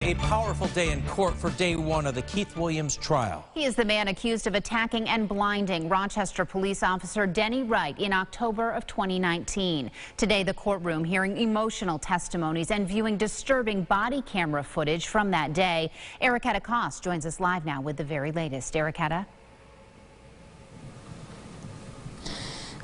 a powerful day in court for day one of the Keith Williams trial. He is the man accused of attacking and blinding Rochester police officer Denny Wright in October of 2019. Today, the courtroom hearing emotional testimonies and viewing disturbing body camera footage from that day. Ericketta Cost joins us live now with the very latest. Ericketta.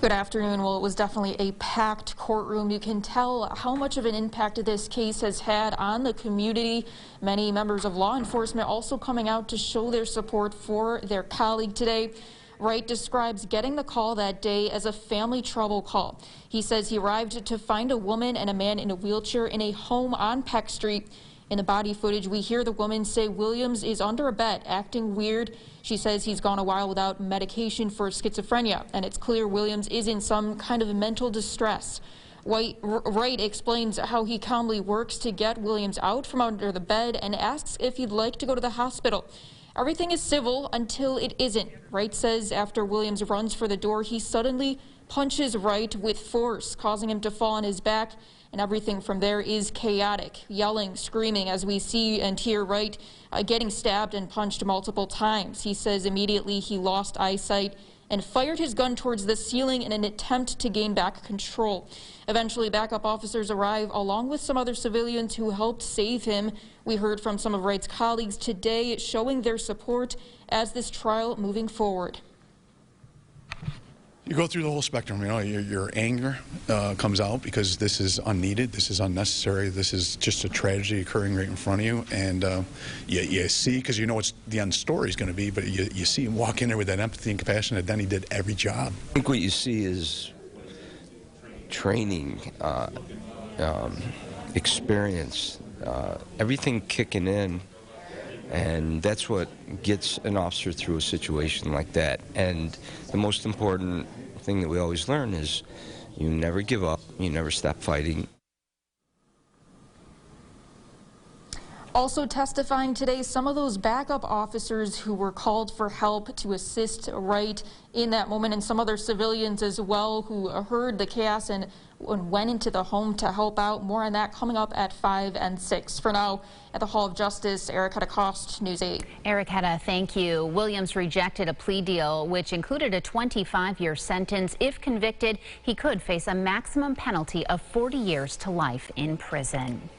Good afternoon. Well, it was definitely a packed courtroom. You can tell how much of an impact this case has had on the community. Many members of law enforcement also coming out to show their support for their colleague today. Wright describes getting the call that day as a family trouble call. He says he arrived to find a woman and a man in a wheelchair in a home on Peck Street. In the body footage, we hear the woman say Williams is under a bed, acting weird. She says he's gone a while without medication for schizophrenia, and it's clear Williams is in some kind of mental distress. Wright explains how he calmly works to get Williams out from under the bed and asks if he'd like to go to the hospital. Everything is civil until it isn't. Wright says after Williams runs for the door, he suddenly punches Wright with force, causing him to fall on his back, and everything from there is chaotic, yelling, screaming, as we see and hear Wright getting stabbed and punched multiple times. He says immediately he lost eyesight and fired his gun towards the ceiling in an attempt to gain back control. Eventually, backup officers arrive along with some other civilians who helped save him. We heard from some of Wright's colleagues today showing their support as this trial moving forward. You go through the whole spectrum, you know, your anger comes out because this is unneeded, this is unnecessary, this is just a tragedy occurring right in front of you, and you see, because you know what the end story is going to be, but you see him walk in there with that empathy and compassion that Denny did every job. I think what you see is training, experience, everything kicking in. And that's what gets an officer through a situation like that. And the most important thing that we always learn is you never give up, you never stop fighting. Also testifying today, some of those backup officers who were called for help to assist Wright in that moment, and some other civilians as well who heard the chaos and went into the home to help out. More on that coming up at 5 and 6. For now, at the Hall of Justice, Ericketta Cost, News 8. Ericketta, thank you. Williams rejected a plea deal which included a 25-year sentence. If convicted, he could face a maximum penalty of 40 years to life in prison.